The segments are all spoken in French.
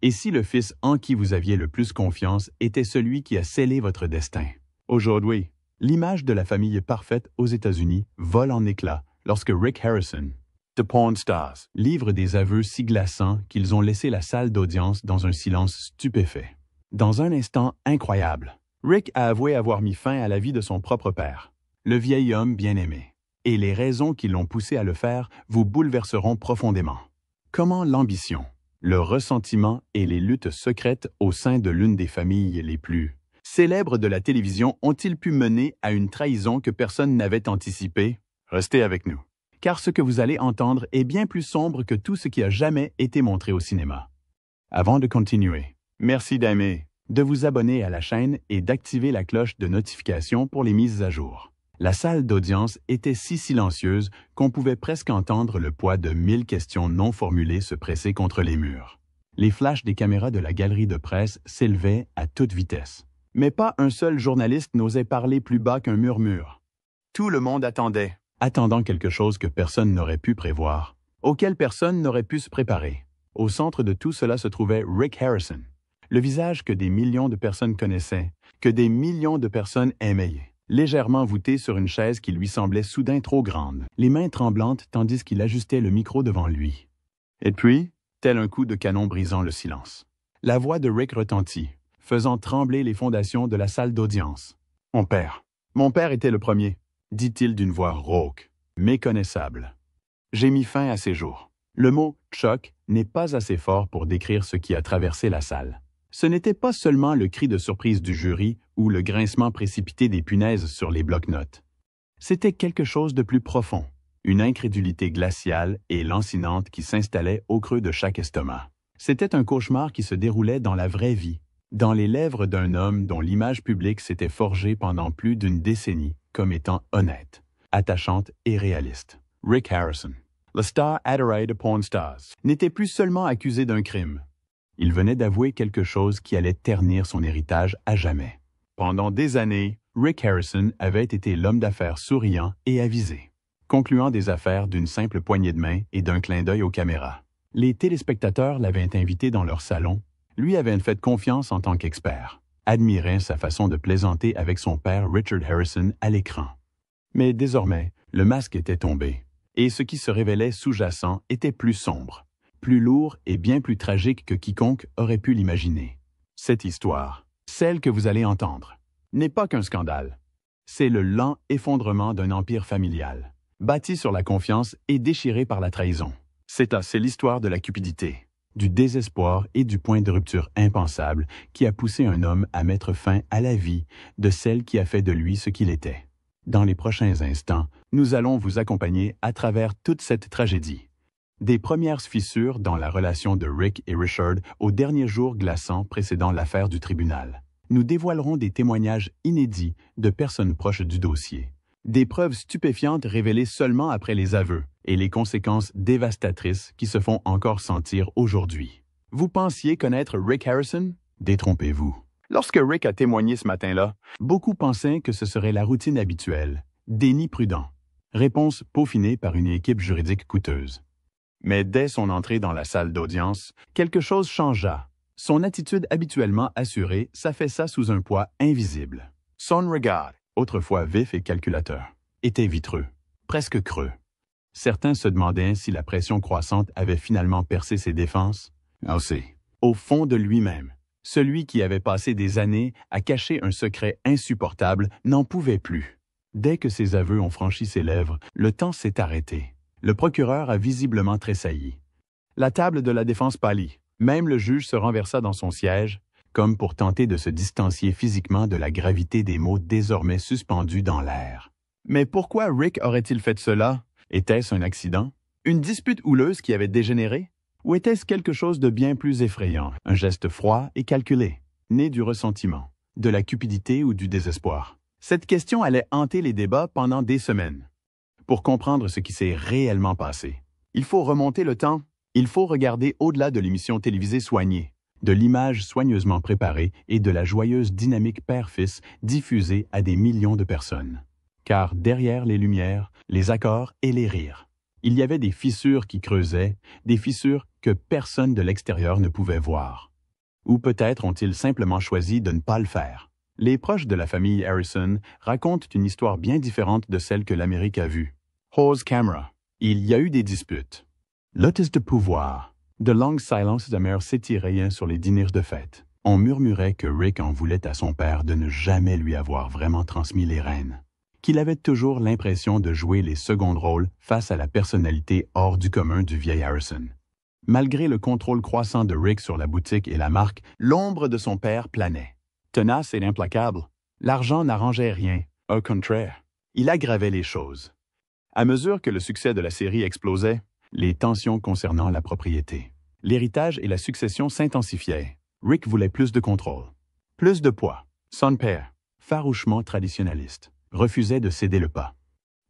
Et si le fils en qui vous aviez le plus confiance était celui qui a scellé votre destin? Aujourd'hui, l'image de la famille parfaite aux États-Unis vole en éclats lorsque Rick Harrison, The Pawn Stars, livre des aveux si glaçants qu'ils ont laissé la salle d'audience dans un silence stupéfait. Dans un instant incroyable, Rick a avoué avoir mis fin à la vie de son propre père, le vieil homme bien-aimé. Et les raisons qui l'ont poussé à le faire vous bouleverseront profondément. Comment l'ambition, le ressentiment et les luttes secrètes au sein de l'une des familles les plus célèbres de la télévision ont-ils pu mener à une trahison que personne n'avait anticipée? Restez avec nous, car ce que vous allez entendre est bien plus sombre que tout ce qui a jamais été montré au cinéma. Avant de continuer, merci d'aimer, de vous abonner à la chaîne et d'activer la cloche de notification pour les mises à jour. La salle d'audience était si silencieuse qu'on pouvait presque entendre le poids de 1000 questions non formulées se presser contre les murs. Les flashs des caméras de la galerie de presse s'élevaient à toute vitesse. Mais pas un seul journaliste n'osait parler plus bas qu'un murmure. Tout le monde attendait, attendant quelque chose que personne n'aurait pu prévoir, auquel personne n'aurait pu se préparer. Au centre de tout cela se trouvait Rick Harrison, le visage que des millions de personnes connaissaient, que des millions de personnes aimaient. Légèrement voûté sur une chaise qui lui semblait soudain trop grande, les mains tremblantes tandis qu'il ajustait le micro devant lui. Et puis, tel un coup de canon brisant le silence, la voix de Rick retentit, faisant trembler les fondations de la salle d'audience. « Mon père était le premier », dit-il d'une voix rauque, méconnaissable. « J'ai mis fin à ses jours. » Le mot « choc » n'est pas assez fort pour décrire ce qui a traversé la salle. Ce n'était pas seulement le cri de surprise du jury ou le grincement précipité des punaises sur les blocs-notes. C'était quelque chose de plus profond, une incrédulité glaciale et lancinante qui s'installait au creux de chaque estomac. C'était un cauchemar qui se déroulait dans la vraie vie, dans les lèvres d'un homme dont l'image publique s'était forgée pendant plus d'une décennie comme étant honnête, attachante et réaliste. Rick Harrison, le star adoré de Pawn Stars, n'était plus seulement accusé d'un crime. Il venait d'avouer quelque chose qui allait ternir son héritage à jamais. Pendant des années, Rick Harrison avait été l'homme d'affaires souriant et avisé, concluant des affaires d'une simple poignée de main et d'un clin d'œil aux caméras. Les téléspectateurs l'avaient invité dans leur salon, lui avait fait confiance en tant qu'expert, admiraient sa façon de plaisanter avec son père Richard Harrison à l'écran. Mais désormais, le masque était tombé, et ce qui se révélait sous-jacent était plus sombre, plus lourd et bien plus tragique que quiconque aurait pu l'imaginer. Cette histoire, celle que vous allez entendre, n'est pas qu'un scandale. C'est le lent effondrement d'un empire familial, bâti sur la confiance et déchiré par la trahison. C'est l'histoire de la cupidité, du désespoir et du point de rupture impensable qui a poussé un homme à mettre fin à la vie de celle qui a fait de lui ce qu'il était. Dans les prochains instants, nous allons vous accompagner à travers toute cette tragédie. Des premières fissures dans la relation de Rick et Richard aux derniers jours glaçants précédant l'affaire du tribunal. Nous dévoilerons des témoignages inédits de personnes proches du dossier. Des preuves stupéfiantes révélées seulement après les aveux et les conséquences dévastatrices qui se font encore sentir aujourd'hui. Vous pensiez connaître Rick Harrison? Détrompez-vous. Lorsque Rick a témoigné ce matin-là, beaucoup pensaient que ce serait la routine habituelle. Déni prudent. Réponse peaufinée par une équipe juridique coûteuse. Mais dès son entrée dans la salle d'audience, quelque chose changea. Son attitude habituellement assurée s'affaissa sous un poids invisible. Son regard, autrefois vif et calculateur, était vitreux, presque creux. Certains se demandaient si la pression croissante avait finalement percé ses défenses. Aussi, au fond de lui-même, celui qui avait passé des années à cacher un secret insupportable n'en pouvait plus. Dès que ses aveux ont franchi ses lèvres, le temps s'est arrêté. Le procureur a visiblement tressailli. La table de la défense pâlit. Même le juge se renversa dans son siège, comme pour tenter de se distancier physiquement de la gravité des mots désormais suspendus dans l'air. Mais pourquoi Rick aurait-il fait cela? Était-ce un accident? Une dispute houleuse qui avait dégénéré? Ou était-ce quelque chose de bien plus effrayant, un geste froid et calculé, né du ressentiment, de la cupidité ou du désespoir? Cette question allait hanter les débats pendant des semaines. Pour comprendre ce qui s'est réellement passé, il faut remonter le temps. Il faut regarder au-delà de l'émission télévisée soignée, de l'image soigneusement préparée et de la joyeuse dynamique père-fils diffusée à des millions de personnes. Car derrière les lumières, les accords et les rires, il y avait des fissures qui creusaient, des fissures que personne de l'extérieur ne pouvait voir. Ou peut-être ont-ils simplement choisi de ne pas le faire. Les proches de la famille Harrison racontent une histoire bien différente de celle que l'Amérique a vue. Hose Camera. Il y a eu des disputes. Lotus de pouvoir. De longues silences amères s'étiraient sur les dîners de fête. On murmurait que Rick en voulait à son père de ne jamais lui avoir vraiment transmis les rênes. Qu'il avait toujours l'impression de jouer les seconds rôles face à la personnalité hors du commun du vieil Harrison. Malgré le contrôle croissant de Rick sur la boutique et la marque, l'ombre de son père planait. Tenace et implacable, l'argent n'arrangeait rien. Au contraire, il aggravait les choses. À mesure que le succès de la série explosait, les tensions concernant la propriété, l'héritage et la succession s'intensifiaient. Rick voulait plus de contrôle, plus de poids. Son père, farouchement traditionnaliste, refusait de céder le pas.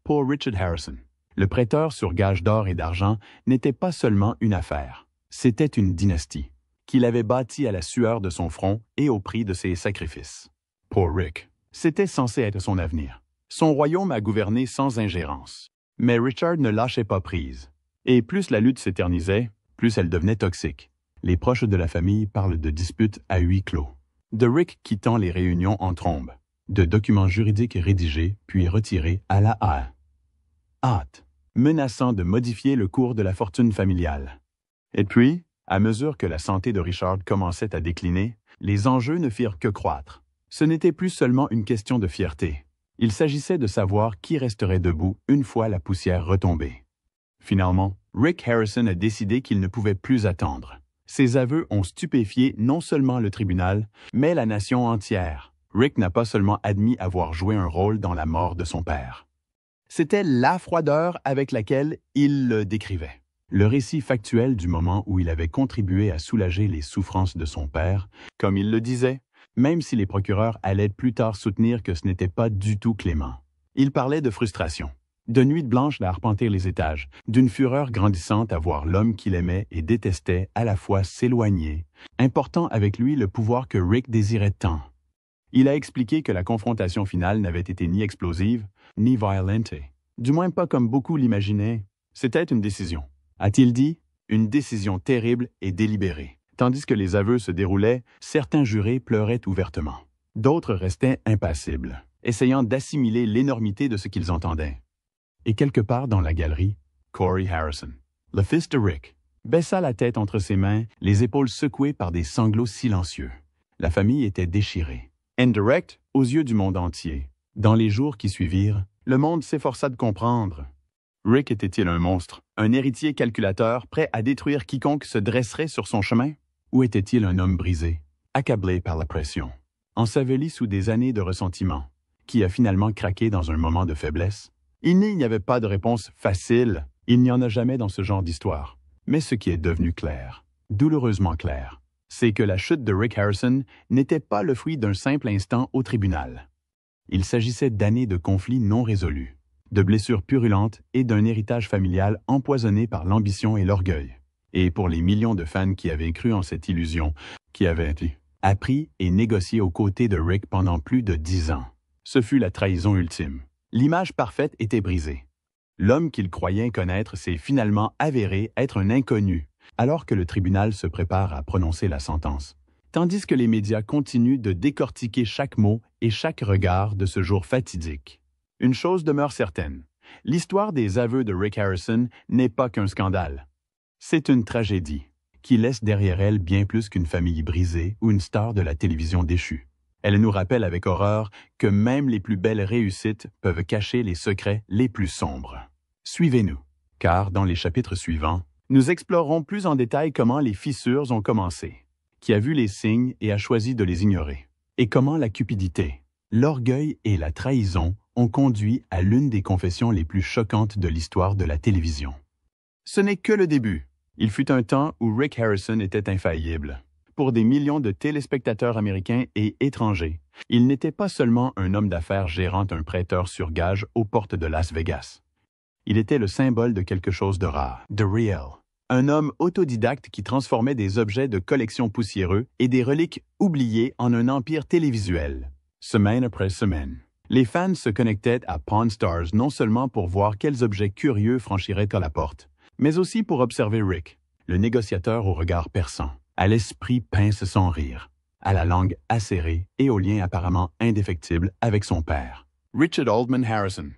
Pour Richard Harrison, le prêteur sur gage d'or et d'argent n'était pas seulement une affaire, c'était une dynastie, qu'il avait bâtie à la sueur de son front et au prix de ses sacrifices. Pour Rick, c'était censé être son avenir. Son royaume a gouverné sans ingérence. Mais Richard ne lâchait pas prise. Et plus la lutte s'éternisait, plus elle devenait toxique. Les proches de la famille parlent de disputes à huis clos, de Rick quittant les réunions en trombe, de documents juridiques rédigés puis retirés à la hâte, menaçant de modifier le cours de la fortune familiale. Et puis, à mesure que la santé de Richard commençait à décliner, les enjeux ne firent que croître. Ce n'était plus seulement une question de fierté. Il s'agissait de savoir qui resterait debout une fois la poussière retombée. Finalement, Rick Harrison a décidé qu'il ne pouvait plus attendre. Ses aveux ont stupéfié non seulement le tribunal, mais la nation entière. Rick n'a pas seulement admis avoir joué un rôle dans la mort de son père. C'était la froideur avec laquelle il le décrivait. Le récit factuel du moment où il avait contribué à soulager les souffrances de son père, comme il le disait, même si les procureurs allaient plus tard soutenir que ce n'était pas du tout clément. Il parlait de frustration, de nuits blanches à arpenter les étages, d'une fureur grandissante à voir l'homme qu'il aimait et détestait à la fois s'éloigner, important avec lui le pouvoir que Rick désirait tant. Il a expliqué que la confrontation finale n'avait été ni explosive, ni violente, du moins pas comme beaucoup l'imaginaient. C'était une décision. A-t-il dit? Une décision terrible et délibérée. Tandis que les aveux se déroulaient, certains jurés pleuraient ouvertement. D'autres restaient impassibles, essayant d'assimiler l'énormité de ce qu'ils entendaient. Et quelque part dans la galerie, Corey Harrison, le fils de Rick, baissa la tête entre ses mains, les épaules secouées par des sanglots silencieux. La famille était déchirée. Indirect aux yeux du monde entier. Dans les jours qui suivirent, le monde s'efforça de comprendre. Rick était-il un monstre, un héritier calculateur prêt à détruire quiconque se dresserait sur son chemin? Ou était-il un homme brisé, accablé par la pression, enseveli sous des années de ressentiment, qui a finalement craqué dans un moment de faiblesse? Il n'y avait pas de réponse facile, il n'y en a jamais dans ce genre d'histoire. Mais ce qui est devenu clair, douloureusement clair, c'est que la chute de Rick Harrison n'était pas le fruit d'un simple instant au tribunal. Il s'agissait d'années de conflits non résolus, de blessures purulentes et d'un héritage familial empoisonné par l'ambition et l'orgueil. Et pour les millions de fans qui avaient cru en cette illusion, qui avaient appris et négocié aux côtés de Rick pendant plus de 10 ans, ce fut la trahison ultime. L'image parfaite était brisée. L'homme qu'il croyait connaître s'est finalement avéré être un inconnu, alors que le tribunal se prépare à prononcer la sentence. Tandis que les médias continuent de décortiquer chaque mot et chaque regard de ce jour fatidique. Une chose demeure certaine, l'histoire des aveux de Rick Harrison n'est pas qu'un scandale. C'est une tragédie qui laisse derrière elle bien plus qu'une famille brisée ou une star de la télévision déchue. Elle nous rappelle avec horreur que même les plus belles réussites peuvent cacher les secrets les plus sombres. Suivez-nous, car dans les chapitres suivants, nous explorerons plus en détail comment les fissures ont commencé, qui a vu les signes et a choisi de les ignorer, et comment la cupidité, l'orgueil et la trahison ont conduit à l'une des confessions les plus choquantes de l'histoire de la télévision. Ce n'est que le début. Il fut un temps où Rick Harrison était infaillible. Pour des millions de téléspectateurs américains et étrangers, il n'était pas seulement un homme d'affaires gérant un prêteur sur gage aux portes de Las Vegas. Il était le symbole de quelque chose de rare, de real. Un homme autodidacte qui transformait des objets de collection poussiéreux et des reliques oubliées en un empire télévisuel. Semaine après semaine, les fans se connectaient à Pawn Stars non seulement pour voir quels objets curieux franchiraient à la porte, mais aussi pour observer Rick, le négociateur au regard perçant, à l'esprit pince sans rire, à la langue acérée et au lien apparemment indéfectible avec son père. Richard Aldman Harrison.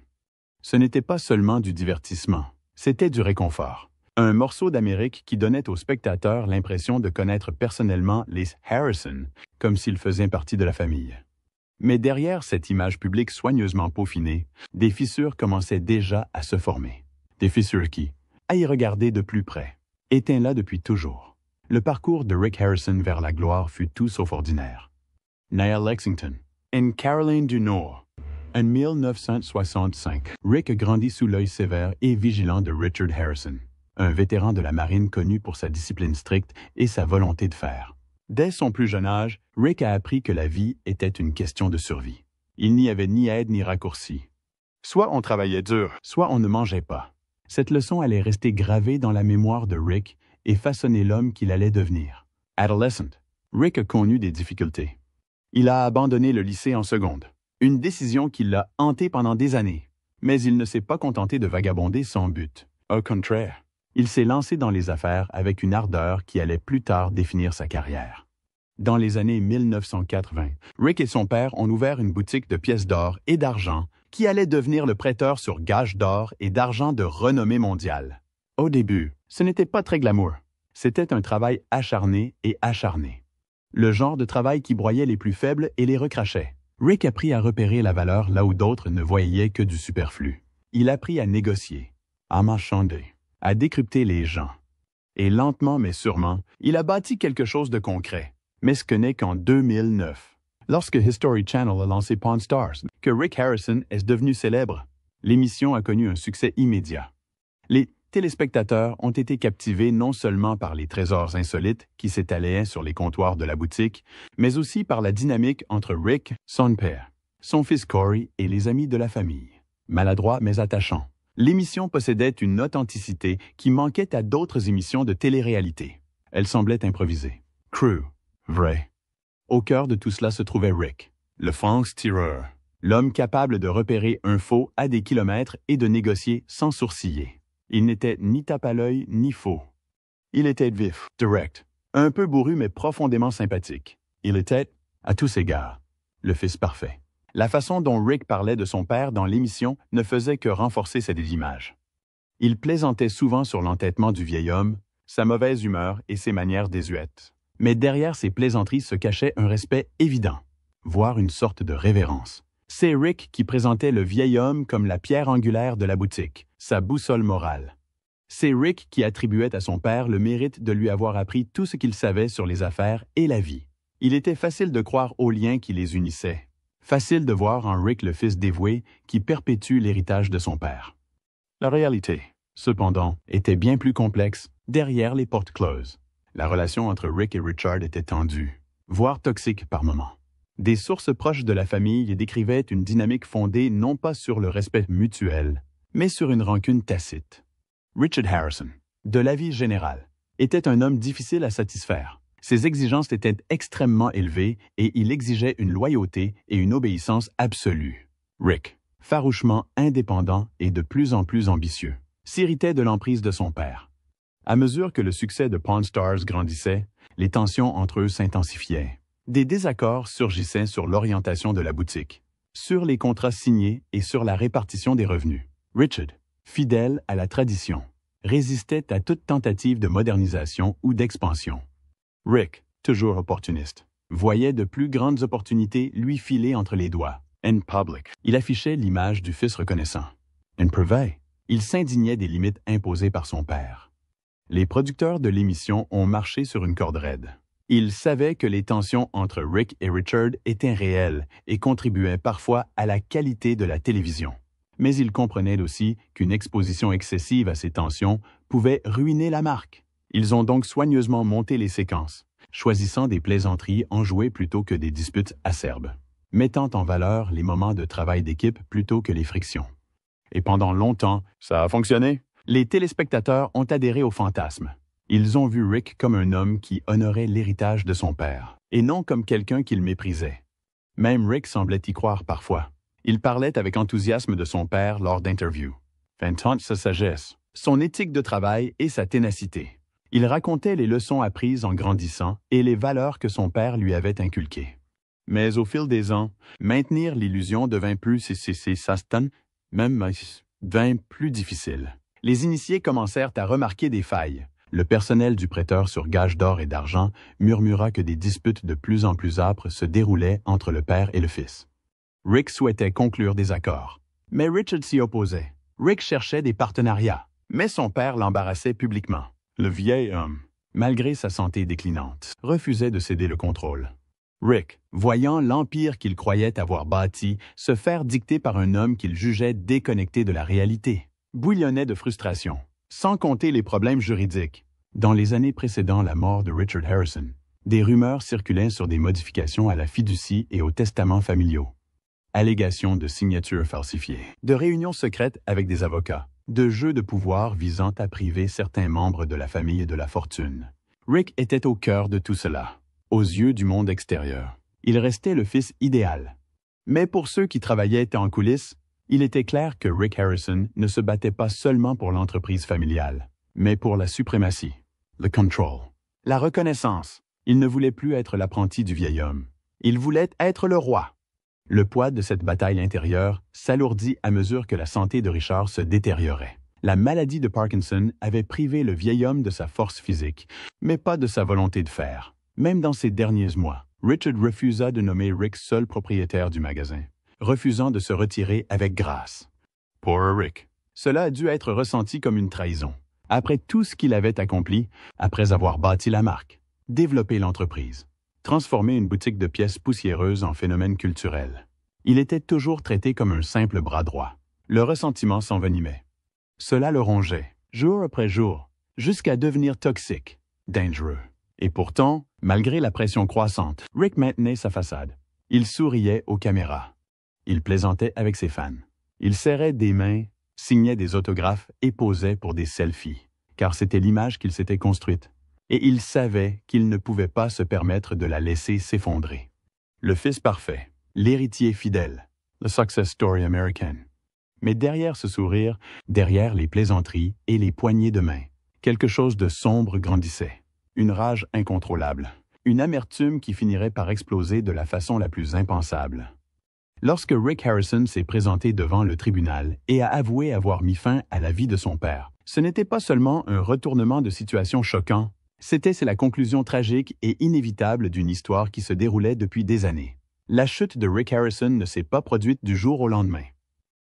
Ce n'était pas seulement du divertissement, c'était du réconfort. Un morceau d'Amérique qui donnait aux spectateurs l'impression de connaître personnellement les Harrison, comme s'ils faisaient partie de la famille. Mais derrière cette image publique soigneusement peaufinée, des fissures commençaient déjà à se former. Des fissures qui, à y regarder de plus près, étaient là depuis toujours. Le parcours de Rick Harrison vers la gloire fut tout sauf ordinaire. Né à Lexington, en Caroline du Nord, en 1965, Rick grandit sous l'œil sévère et vigilant de Richard Harrison, un vétéran de la marine connu pour sa discipline stricte et sa volonté de faire. Dès son plus jeune âge, Rick a appris que la vie était une question de survie. Il n'y avait ni aide ni raccourci. Soit on travaillait dur, soit on ne mangeait pas. Cette leçon allait rester gravée dans la mémoire de Rick et façonner l'homme qu'il allait devenir. Adolescent, Rick a connu des difficultés. Il a abandonné le lycée en seconde, une décision qui l'a hanté pendant des années. Mais il ne s'est pas contenté de vagabonder sans but. Au contraire, il s'est lancé dans les affaires avec une ardeur qui allait plus tard définir sa carrière. Dans les années 1980, Rick et son père ont ouvert une boutique de pièces d'or et d'argent qui allait devenir le prêteur sur gage d'or et d'argent de renommée mondiale. Au début, ce n'était pas très glamour. C'était un travail acharné et acharné. Le genre de travail qui broyait les plus faibles et les recrachait. Rick apprit à repérer la valeur là où d'autres ne voyaient que du superflu. Il apprit à négocier, à marchander, à décrypter les gens. Et lentement mais sûrement, il a bâti quelque chose de concret. Mais ce n'est qu'en 2009, lorsque History Channel a lancé Pawn Stars, que Rick Harrison est devenu célèbre. L'émission a connu un succès immédiat. Les téléspectateurs ont été captivés non seulement par les trésors insolites qui s'étalaient sur les comptoirs de la boutique, mais aussi par la dynamique entre Rick, son père, son fils Corey et les amis de la famille. Maladroit mais attachant, l'émission possédait une authenticité qui manquait à d'autres émissions de télé-réalité. Elle semblait improvisée. Crue, vrai. Au cœur de tout cela se trouvait Rick, le franc-tireur, l'homme capable de repérer un faux à des kilomètres et de négocier sans sourciller. Il n'était ni tape à l'œil ni faux. Il était vif, direct, un peu bourru mais profondément sympathique. Il était, à tous égards, le fils parfait. La façon dont Rick parlait de son père dans l'émission ne faisait que renforcer cette image. Il plaisantait souvent sur l'entêtement du vieil homme, sa mauvaise humeur et ses manières désuètes. Mais derrière ces plaisanteries se cachait un respect évident, voire une sorte de révérence. C'est Rick qui présentait le vieil homme comme la pierre angulaire de la boutique, sa boussole morale. C'est Rick qui attribuait à son père le mérite de lui avoir appris tout ce qu'il savait sur les affaires et la vie. Il était facile de croire aux liens qui les unissaient. Facile de voir en Rick le fils dévoué qui perpétue l'héritage de son père. La réalité, cependant, était bien plus complexe derrière les portes closes. La relation entre Rick et Richard était tendue, voire toxique par moments. Des sources proches de la famille décrivaient une dynamique fondée non pas sur le respect mutuel, mais sur une rancune tacite. Richard Harrison, de l'avis général, était un homme difficile à satisfaire. Ses exigences étaient extrêmement élevées et il exigeait une loyauté et une obéissance absolue. Rick, farouchement indépendant et de plus en plus ambitieux, s'irritait de l'emprise de son père. À mesure que le succès de Pawn Stars grandissait, les tensions entre eux s'intensifiaient. Des désaccords surgissaient sur l'orientation de la boutique, sur les contrats signés et sur la répartition des revenus. Richard, fidèle à la tradition, résistait à toute tentative de modernisation ou d'expansion. Rick, toujours opportuniste, voyait de plus grandes opportunités lui filer entre les doigts. En public, il affichait l'image du fils reconnaissant. En privé, il s'indignait des limites imposées par son père. Les producteurs de l'émission ont marché sur une corde raide. Ils savaient que les tensions entre Rick et Richard étaient réelles et contribuaient parfois à la qualité de la télévision. Mais ils comprenaient aussi qu'une exposition excessive à ces tensions pouvait ruiner la marque. Ils ont donc soigneusement monté les séquences, choisissant des plaisanteries enjouées plutôt que des disputes acerbes, mettant en valeur les moments de travail d'équipe plutôt que les frictions. Et pendant longtemps, ça a fonctionné. Les téléspectateurs ont adhéré au fantasme. Ils ont vu Rick comme un homme qui honorait l'héritage de son père, et non comme quelqu'un qu'il méprisait. Même Rick semblait y croire parfois. Il parlait avec enthousiasme de son père lors d'interviews, vantant sa sagesse, son éthique de travail et sa ténacité. Il racontait les leçons apprises en grandissant et les valeurs que son père lui avait inculquées. Mais au fil des ans, maintenir l'illusion devint plus difficile. Les initiés commencèrent à remarquer des failles. Le personnel du prêteur sur gage d'or et d'argent murmura que des disputes de plus en plus âpres se déroulaient entre le père et le fils. Rick souhaitait conclure des accords, mais Richard s'y opposait. Rick cherchait des partenariats, mais son père l'embarrassait publiquement. Le vieil homme, malgré sa santé déclinante, refusait de céder le contrôle. Rick, voyant l'empire qu'il croyait avoir bâti se faire dicter par un homme qu'il jugeait déconnecté de la réalité, bouillonnait de frustration, sans compter les problèmes juridiques. Dans les années précédant la mort de Richard Harrison, des rumeurs circulaient sur des modifications à la fiducie et aux testaments familiaux. Allégations de signatures falsifiées, de réunions secrètes avec des avocats, de jeux de pouvoir visant à priver certains membres de la famille de la fortune. Rick était au cœur de tout cela. Aux yeux du monde extérieur, il restait le fils idéal. Mais pour ceux qui travaillaient en coulisses, il était clair que Rick Harrison ne se battait pas seulement pour l'entreprise familiale, mais pour la suprématie, le control, la reconnaissance. Il ne voulait plus être l'apprenti du vieil homme. Il voulait être le roi. Le poids de cette bataille intérieure s'alourdit à mesure que la santé de Richard se détériorait. La maladie de Parkinson avait privé le vieil homme de sa force physique, mais pas de sa volonté de faire. Même dans ces derniers mois, Richard refusa de nommer Rick seul propriétaire du magasin, refusant de se retirer avec grâce. Pauvre Rick. Cela a dû être ressenti comme une trahison. Après tout ce qu'il avait accompli, après avoir bâti la marque, développé l'entreprise, transformé une boutique de pièces poussiéreuses en phénomène culturel, il était toujours traité comme un simple bras droit. Le ressentiment s'envenimait. Cela le rongeait, jour après jour, jusqu'à devenir toxique, dangereux. Et pourtant, malgré la pression croissante, Rick maintenait sa façade. Il souriait aux caméras. Il plaisantait avec ses fans. Il serrait des mains, signait des autographes et posait pour des selfies, car c'était l'image qu'il s'était construite. Et il savait qu'il ne pouvait pas se permettre de la laisser s'effondrer. Le fils parfait, l'héritier fidèle, le success story américain. Mais derrière ce sourire, derrière les plaisanteries et les poignées de main, quelque chose de sombre grandissait. Une rage incontrôlable, une amertume qui finirait par exploser de la façon la plus impensable. Lorsque Rick Harrison s'est présenté devant le tribunal et a avoué avoir mis fin à la vie de son père, ce n'était pas seulement un retournement de situation choquant, c'est la conclusion tragique et inévitable d'une histoire qui se déroulait depuis des années. La chute de Rick Harrison ne s'est pas produite du jour au lendemain.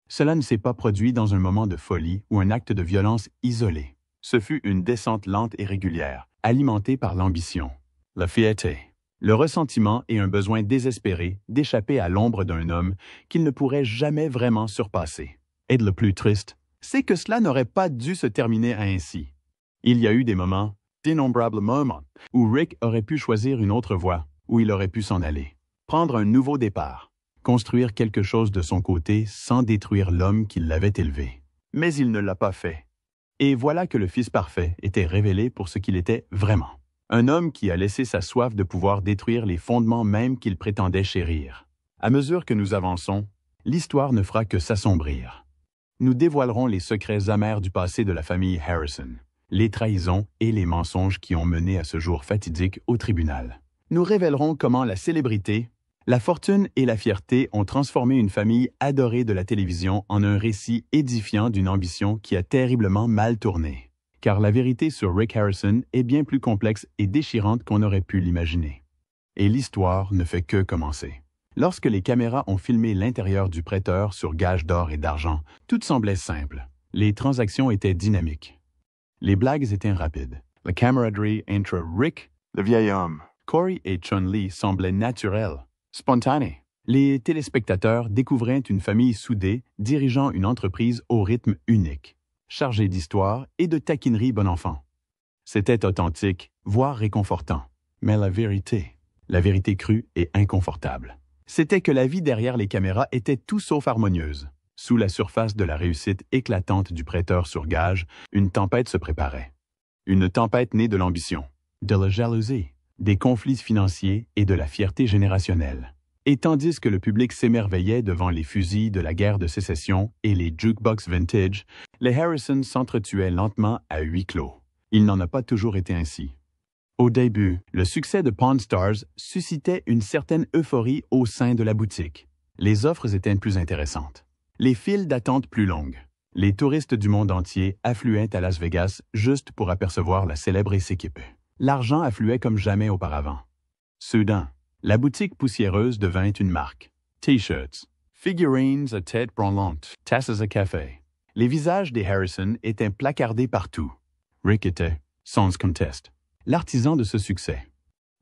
Cela ne s'est pas produit dans un moment de folie ou un acte de violence isolé. Ce fut une descente lente et régulière, alimenté par l'ambition, la fierté, le ressentiment et un besoin désespéré d'échapper à l'ombre d'un homme qu'il ne pourrait jamais vraiment surpasser. Et le plus triste, c'est que cela n'aurait pas dû se terminer ainsi. Il y a eu des moments, d'innombrables moments, où Rick aurait pu choisir une autre voie, où il aurait pu s'en aller, prendre un nouveau départ, construire quelque chose de son côté sans détruire l'homme qui l'avait élevé. Mais il ne l'a pas fait. Et voilà que le Fils parfait était révélé pour ce qu'il était vraiment. Un homme qui a laissé sa soif de pouvoir détruire les fondements mêmes qu'il prétendait chérir. À mesure que nous avançons, l'histoire ne fera que s'assombrir. Nous dévoilerons les secrets amers du passé de la famille Harrison, les trahisons et les mensonges qui ont mené à ce jour fatidique au tribunal. Nous révélerons comment la célébrité, la fortune et la fierté ont transformé une famille adorée de la télévision en un récit édifiant d'une ambition qui a terriblement mal tourné. Car la vérité sur Rick Harrison est bien plus complexe et déchirante qu'on aurait pu l'imaginer. Et l'histoire ne fait que commencer. Lorsque les caméras ont filmé l'intérieur du prêteur sur gage d'or et d'argent, tout semblait simple. Les transactions étaient dynamiques. Les blagues étaient rapides. La camaraderie entre Rick, le vieil homme, Corey et Chun-Li semblait naturelle. Spontané. Les téléspectateurs découvraient une famille soudée dirigeant une entreprise au rythme unique, chargée d'histoire et de taquinerie bon enfant. C'était authentique, voire réconfortant. Mais la vérité crue et inconfortable, c'était que la vie derrière les caméras était tout sauf harmonieuse. Sous la surface de la réussite éclatante du prêteur sur gage, une tempête se préparait. Une tempête née de l'ambition, de la jalousie, des conflits financiers et de la fierté générationnelle. Et tandis que le public s'émerveillait devant les fusils de la guerre de sécession et les jukebox vintage, les Harrison s'entretuaient lentement à huis clos. Il n'en a pas toujours été ainsi. Au début, le succès de Pawn Stars suscitait une certaine euphorie au sein de la boutique. Les offres étaient plus intéressantes. Les files d'attente plus longues. Les touristes du monde entier affluaient à Las Vegas juste pour apercevoir la célèbre équipe. L'argent affluait comme jamais auparavant. Soudain, la boutique poussiéreuse devint une marque. T-shirts, figurines à tête branlante, tasses à café. Les visages des Harrison étaient placardés partout. Rick était, sans conteste, l'artisan de ce succès.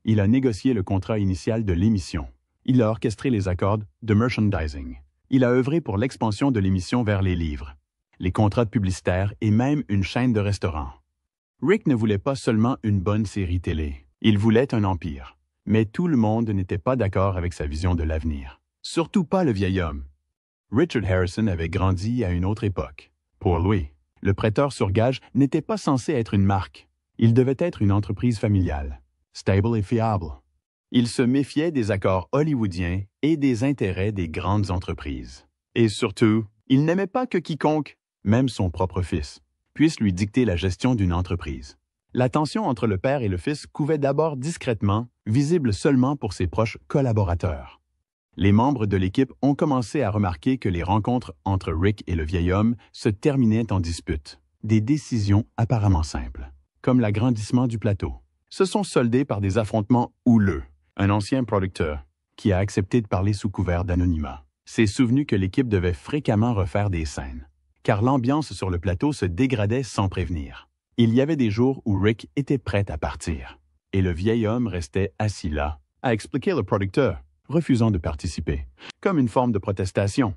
Il a négocié le contrat initial de l'émission. Il a orchestré les accords de merchandising. Il a œuvré pour l'expansion de l'émission vers les livres, les contrats publicitaires et même une chaîne de restaurants. Rick ne voulait pas seulement une bonne série télé. Il voulait un empire. Mais tout le monde n'était pas d'accord avec sa vision de l'avenir. Surtout pas le vieil homme. Richard Harrison avait grandi à une autre époque. Pour lui, le prêteur sur gage n'était pas censé être une marque. Il devait être une entreprise familiale, stable et fiable. Il se méfiait des accords hollywoodiens et des intérêts des grandes entreprises. Et surtout, il n'aimait pas que quiconque, même son propre fils, puisse lui dicter la gestion d'une entreprise. La tension entre le père et le fils couvait d'abord discrètement, visible seulement pour ses proches collaborateurs. Les membres de l'équipe ont commencé à remarquer que les rencontres entre Rick et le vieil homme se terminaient en dispute. Des décisions apparemment simples, comme l'agrandissement du plateau, se sont soldées par des affrontements houleux. Un ancien producteur, qui a accepté de parler sous couvert d'anonymat, s'est souvenu que l'équipe devait fréquemment refaire des scènes, car l'ambiance sur le plateau se dégradait sans prévenir. Il y avait des jours où Rick était prêt à partir, et le vieil homme restait assis là, à expliquer le producteur, refusant de participer, comme une forme de protestation.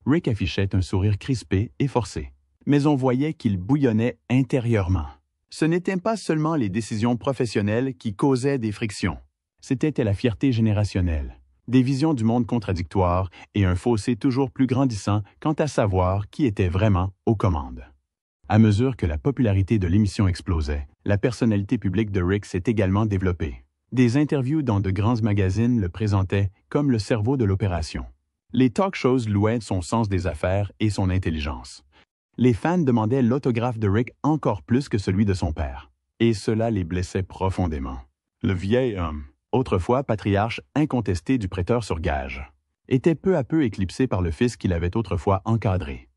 Rick affichait un sourire crispé et forcé, mais on voyait qu'il bouillonnait intérieurement. Ce n'étaient pas seulement les décisions professionnelles qui causaient des frictions, c'était la fierté générationnelle, des visions du monde contradictoires et un fossé toujours plus grandissant quant à savoir qui était vraiment aux commandes. À mesure que la popularité de l'émission explosait, la personnalité publique de Rick s'est également développée. Des interviews dans de grands magazines le présentaient comme le cerveau de l'opération. Les talk-shows louaient son sens des affaires et son intelligence. Les fans demandaient l'autographe de Rick encore plus que celui de son père. Et cela les blessait profondément. Le vieil homme, autrefois patriarche incontesté du prêteur sur gage, était peu à peu éclipsé par le fils qu'il avait autrefois encadré.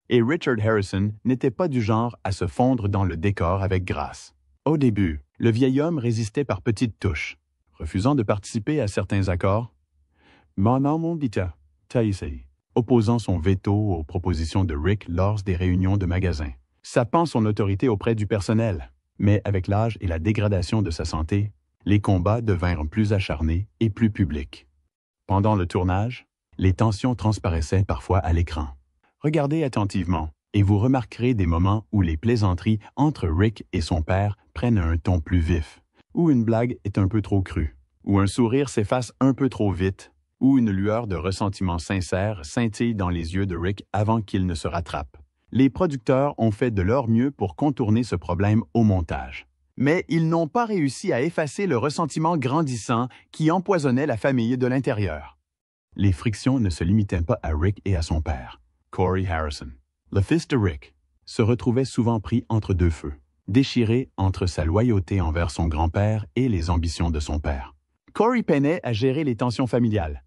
Et Richard Harrison n'était pas du genre à se fondre dans le décor avec grâce. Au début, le vieil homme résistait par petites touches, refusant de participer à certains accords. Opposant son veto aux propositions de Rick lors des réunions de magasins, sapant son autorité auprès du personnel. Mais avec l'âge et la dégradation de sa santé, les combats devinrent plus acharnés et plus publics. Pendant le tournage, les tensions transparaissaient parfois à l'écran. Regardez attentivement et vous remarquerez des moments où les plaisanteries entre Rick et son père prennent un ton plus vif, où une blague est un peu trop crue, où un sourire s'efface un peu trop vite, où une lueur de ressentiment sincère scintille dans les yeux de Rick avant qu'il ne se rattrape. Les producteurs ont fait de leur mieux pour contourner ce problème au montage. Mais ils n'ont pas réussi à effacer le ressentiment grandissant qui empoisonnait la famille de l'intérieur. Les frictions ne se limitaient pas à Rick et à son père. Corey Harrison, le fils de Rick, se retrouvait souvent pris entre deux feux, déchiré entre sa loyauté envers son grand-père et les ambitions de son père. Corey peinait à gérer les tensions familiales.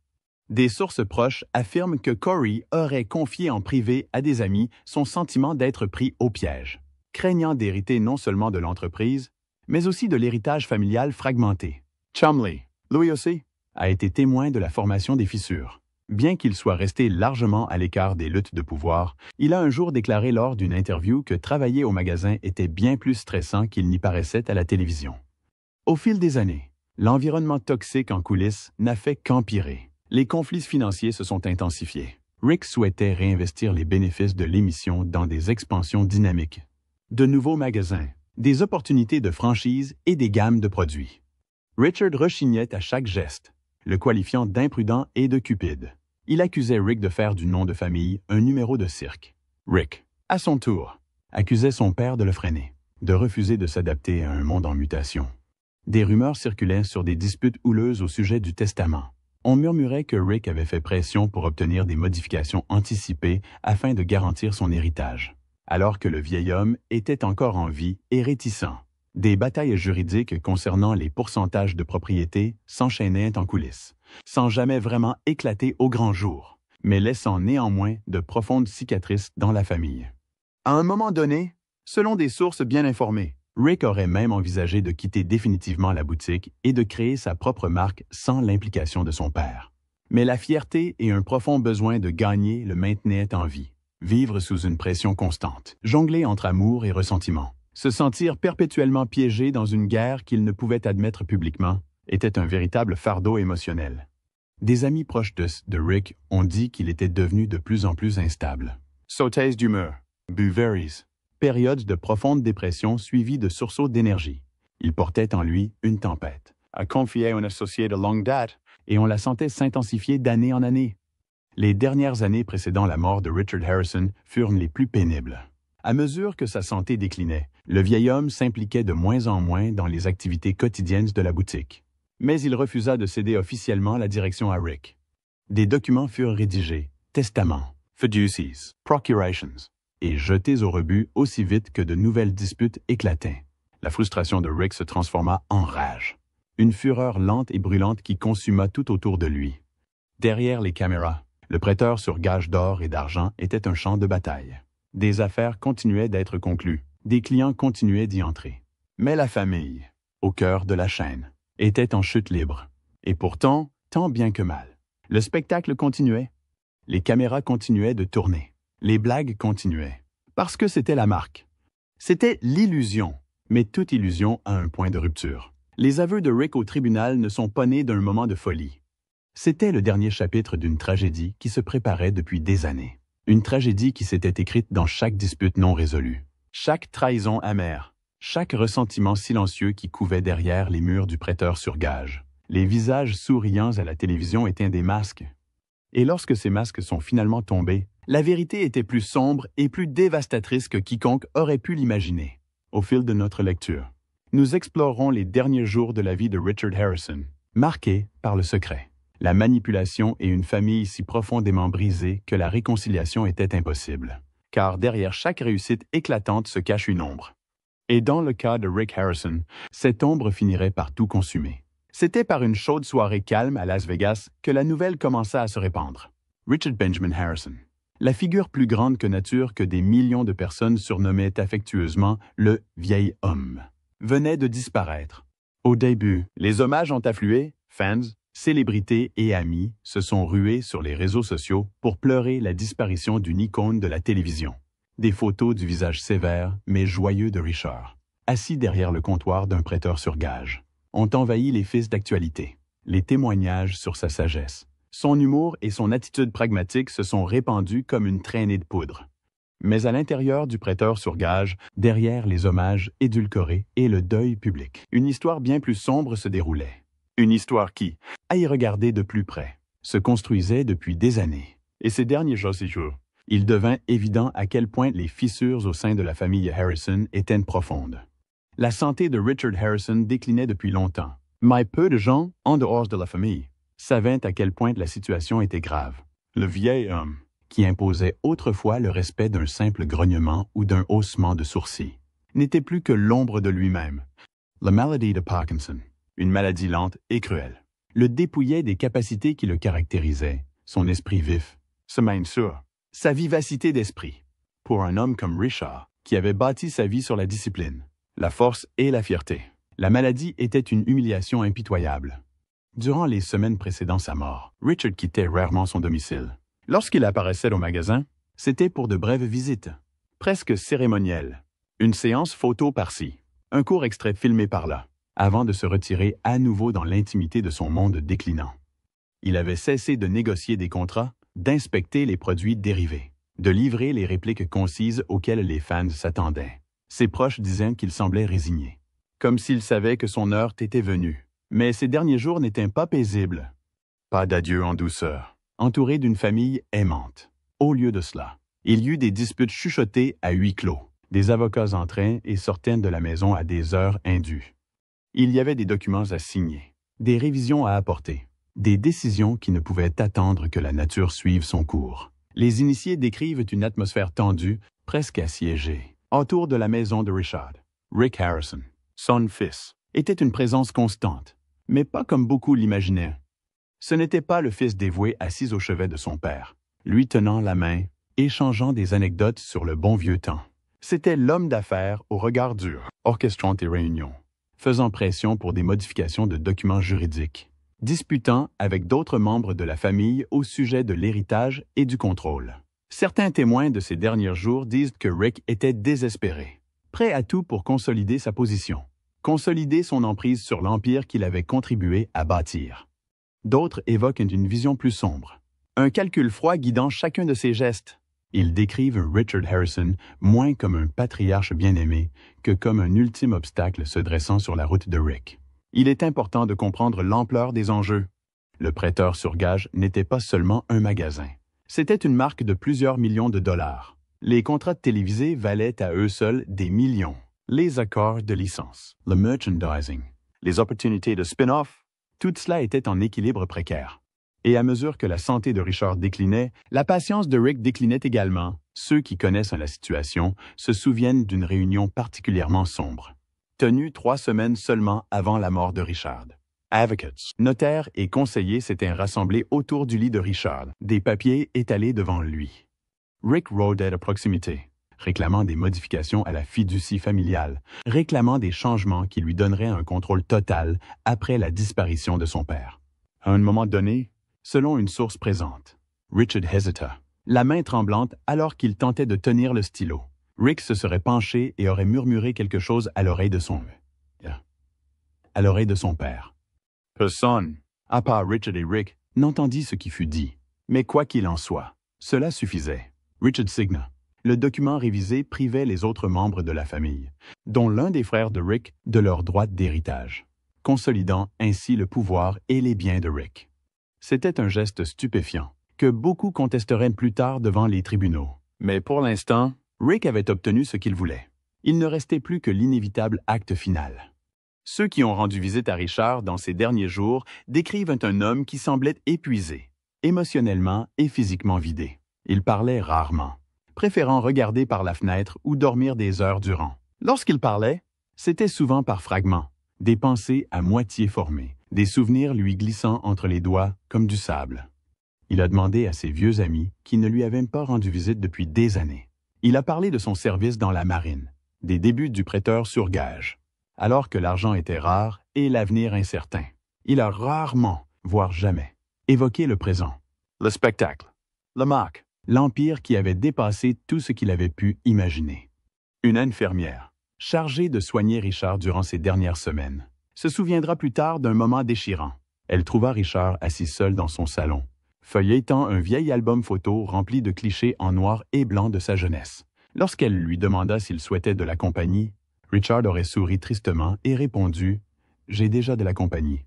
Des sources proches affirment que Corey aurait confié en privé à des amis son sentiment d'être pris au piège, craignant d'hériter non seulement de l'entreprise, mais aussi de l'héritage familial fragmenté. Chumley, lui aussi, a été témoin de la formation des fissures. Bien qu'il soit resté largement à l'écart des luttes de pouvoir, il a un jour déclaré lors d'une interview que travailler au magasin était bien plus stressant qu'il n'y paraissait à la télévision. Au fil des années, l'environnement toxique en coulisses n'a fait qu'empirer. Les conflits financiers se sont intensifiés. Rick souhaitait réinvestir les bénéfices de l'émission dans des expansions dynamiques, de nouveaux magasins, des opportunités de franchise et des gammes de produits. Richard rechignait à chaque geste, le qualifiant d'imprudent et de cupide. Il accusait Rick de faire du nom de famille un numéro de cirque. Rick, à son tour, accusait son père de le freiner, de refuser de s'adapter à un monde en mutation. Des rumeurs circulaient sur des disputes houleuses au sujet du testament. On murmurait que Rick avait fait pression pour obtenir des modifications anticipées afin de garantir son héritage, alors que le vieil homme était encore en vie et réticent. Des batailles juridiques concernant les pourcentages de propriété s'enchaînaient en coulisses, sans jamais vraiment éclater au grand jour, mais laissant néanmoins de profondes cicatrices dans la famille. À un moment donné, selon des sources bien informées, Rick aurait même envisagé de quitter définitivement la boutique et de créer sa propre marque sans l'implication de son père. Mais la fierté et un profond besoin de gagner le maintenaient en vie. Vivre sous une pression constante, jongler entre amour et ressentiment, se sentir perpétuellement piégé dans une guerre qu'il ne pouvait admettre publiquement, était un véritable fardeau émotionnel. Des amis proches de Rick ont dit qu'il était devenu de plus en plus instable. Sautaises d'humeur, buveries, période de profonde dépression suivie de sursauts d'énergie. Il portait en lui une tempête, a confié un associé de longue date, et on la sentait s'intensifier d'année en année. Les dernières années précédant la mort de Richard Harrison furent les plus pénibles. À mesure que sa santé déclinait, le vieil homme s'impliquait de moins en moins dans les activités quotidiennes de la boutique. Mais il refusa de céder officiellement la direction à Rick. Des documents furent rédigés, testaments, fiducies, procurations, et jetés au rebut aussi vite que de nouvelles disputes éclataient. La frustration de Rick se transforma en rage. Une fureur lente et brûlante qui consuma tout autour de lui. Derrière les caméras, le prêteur sur gage d'or et d'argent était un champ de bataille. Des affaires continuaient d'être conclues, des clients continuaient d'y entrer. Mais la famille, au cœur de la chaîne, était en chute libre. Et pourtant, tant bien que mal. Le spectacle continuait. Les caméras continuaient de tourner. Les blagues continuaient. Parce que c'était la marque. C'était l'illusion. Mais toute illusion a un point de rupture. Les aveux de Rick au tribunal ne sont pas nés d'un moment de folie. C'était le dernier chapitre d'une tragédie qui se préparait depuis des années. Une tragédie qui s'était écrite dans chaque dispute non résolue. Chaque trahison amère. Chaque ressentiment silencieux qui couvait derrière les murs du prêteur sur gage. Les visages souriants à la télévision étaient des masques. Et lorsque ces masques sont finalement tombés, la vérité était plus sombre et plus dévastatrice que quiconque aurait pu l'imaginer. Au fil de notre lecture, nous explorerons les derniers jours de la vie de Richard Harrison, marqués par le secret, la manipulation et une famille si profondément brisée que la réconciliation était impossible. Car derrière chaque réussite éclatante se cache une ombre. Et dans le cas de Rick Harrison, cette ombre finirait par tout consumer. C'était par une chaude soirée calme à Las Vegas que la nouvelle commença à se répandre. Richard Benjamin Harrison, la figure plus grande que nature que des millions de personnes surnommaient affectueusement le « vieil homme », venait de disparaître. Au début, les hommages ont afflué, fans, célébrités et amis se sont rués sur les réseaux sociaux pour pleurer la disparition d'une icône de la télévision. Des photos du visage sévère mais joyeux de Richard, assis derrière le comptoir d'un prêteur sur gage, ont envahi les fils d'actualité. Les témoignages sur sa sagesse, son humour et son attitude pragmatique se sont répandus comme une traînée de poudre. Mais à l'intérieur du prêteur sur gage, derrière les hommages édulcorés et le deuil public, une histoire bien plus sombre se déroulait. Une histoire qui, à y regarder de plus près, se construisait depuis des années. Et ces derniers jours, il devint évident à quel point les fissures au sein de la famille Harrison étaient profondes. La santé de Richard Harrison déclinait depuis longtemps, mais peu de gens, en dehors de la famille, savaient à quel point la situation était grave. Le vieil homme, qui imposait autrefois le respect d'un simple grognement ou d'un haussement de sourcils, n'était plus que l'ombre de lui-même. La maladie de Parkinson, une maladie lente et cruelle, le dépouillait des capacités qui le caractérisaient, son esprit vif, sa main sûre, sa vivacité d'esprit. Pour un homme comme Richard, qui avait bâti sa vie sur la discipline, la force et la fierté, la maladie était une humiliation impitoyable. Durant les semaines précédant sa mort, Richard quittait rarement son domicile. Lorsqu'il apparaissait au magasin, c'était pour de brèves visites, presque cérémonielles, une séance photo par-ci, un court extrait filmé par-là, avant de se retirer à nouveau dans l'intimité de son monde déclinant. Il avait cessé de négocier des contrats, d'inspecter les produits dérivés, de livrer les répliques concises auxquelles les fans s'attendaient. Ses proches disaient qu'il semblait résigné, comme s'il savait que son heure était venue. Mais ces derniers jours n'étaient pas paisibles. Pas d'adieu en douceur, entouré d'une famille aimante. Au lieu de cela, il y eut des disputes chuchotées à huis clos. Des avocats entraient et sortaient de la maison à des heures indues. Il y avait des documents à signer, des révisions à apporter, des décisions qui ne pouvaient attendre que la nature suive son cours. Les initiés décrivent une atmosphère tendue, presque assiégée, autour de la maison de Richard. Rick Harrison, son fils, était une présence constante, mais pas comme beaucoup l'imaginaient. Ce n'était pas le fils dévoué assis au chevet de son père, lui tenant la main, échangeant des anecdotes sur le bon vieux temps. C'était l'homme d'affaires au regard dur, orchestrant des réunions, faisant pression pour des modifications de documents juridiques, disputant avec d'autres membres de la famille au sujet de l'héritage et du contrôle. Certains témoins de ces derniers jours disent que Rick était désespéré, prêt à tout pour consolider sa position, consolider son emprise sur l'empire qu'il avait contribué à bâtir. D'autres évoquent une vision plus sombre, un calcul froid guidant chacun de ses gestes. Ils décrivent Richard Harrison moins comme un patriarche bien-aimé que comme un ultime obstacle se dressant sur la route de Rick. Il est important de comprendre l'ampleur des enjeux. Le prêteur sur gage n'était pas seulement un magasin. C'était une marque de plusieurs millions de dollars. Les contrats télévisés valaient à eux seuls des millions. Les accords de licence, le merchandising, les opportunités de spin-off, tout cela était en équilibre précaire. Et à mesure que la santé de Richard déclinait, la patience de Rick déclinait également. Ceux qui connaissent la situation se souviennent d'une réunion particulièrement sombre, tenue 3 semaines seulement avant la mort de Richard. Advocates, notaires et conseillers s'étaient rassemblés autour du lit de Richard, des papiers étalés devant lui. Rick rôdait à proximité, réclamant des modifications à la fiducie familiale, réclamant des changements qui lui donneraient un contrôle total après la disparition de son père. À un moment donné, selon une source présente, Richard hésita, la main tremblante alors qu'il tentait de tenir le stylo. Rick se serait penché et aurait murmuré quelque chose à l'oreille de son père. Personne, à part Richard et Rick, n'entendit ce qui fut dit. Mais quoi qu'il en soit, cela suffisait. Richard signa. Le document révisé privait les autres membres de la famille, dont l'un des frères de Rick, de leur droit d'héritage, consolidant ainsi le pouvoir et les biens de Rick. C'était un geste stupéfiant, que beaucoup contesteraient plus tard devant les tribunaux. Mais pour l'instant, Rick avait obtenu ce qu'il voulait. Il ne restait plus que l'inévitable acte final. Ceux qui ont rendu visite à Richard dans ces derniers jours décrivent un homme qui semblait épuisé, émotionnellement et physiquement vidé. Il parlait rarement, préférant regarder par la fenêtre ou dormir des heures durant. Lorsqu'il parlait, c'était souvent par fragments, des pensées à moitié formées, des souvenirs lui glissant entre les doigts comme du sable. Il a demandé à ses vieux amis qui ne lui avaient pas rendu visite depuis des années. Il a parlé de son service dans la marine, des débuts du prêteur sur gage, alors que l'argent était rare et l'avenir incertain. Il a rarement, voire jamais, évoqué le présent, le spectacle, le marque, l'empire qui avait dépassé tout ce qu'il avait pu imaginer. Une infirmière, chargée de soigner Richard durant ces dernières semaines, se souviendra plus tard d'un moment déchirant. Elle trouva Richard assis seul dans son salon, feuilletant un vieil album photo rempli de clichés en noir et blanc de sa jeunesse. Lorsqu'elle lui demanda s'il souhaitait de la compagnie, Richard aurait souri tristement et répondu « J'ai déjà de la compagnie ».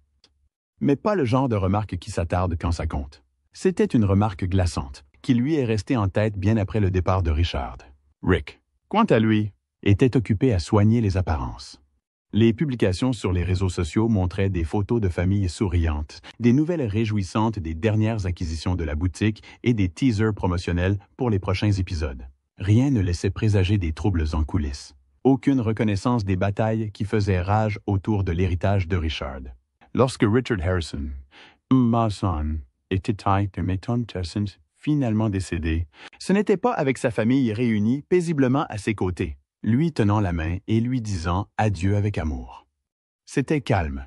Mais pas le genre de remarque qui s'attarde quand ça compte. C'était une remarque glaçante, qui lui est restée en tête bien après le départ de Richard. Rick, quant à lui, était occupé à soigner les apparences. Les publications sur les réseaux sociaux montraient des photos de familles souriantes, des nouvelles réjouissantes des dernières acquisitions de la boutique et des teasers promotionnels pour les prochains épisodes. Rien ne laissait présager des troubles en coulisses. Aucune reconnaissance des batailles qui faisaient rage autour de l'héritage de Richard. Lorsque Richard Harrison, ma son, était finalement décédé, ce n'était pas avec sa famille réunie paisiblement à ses côtés, lui tenant la main et lui disant adieu avec amour. C'était calme,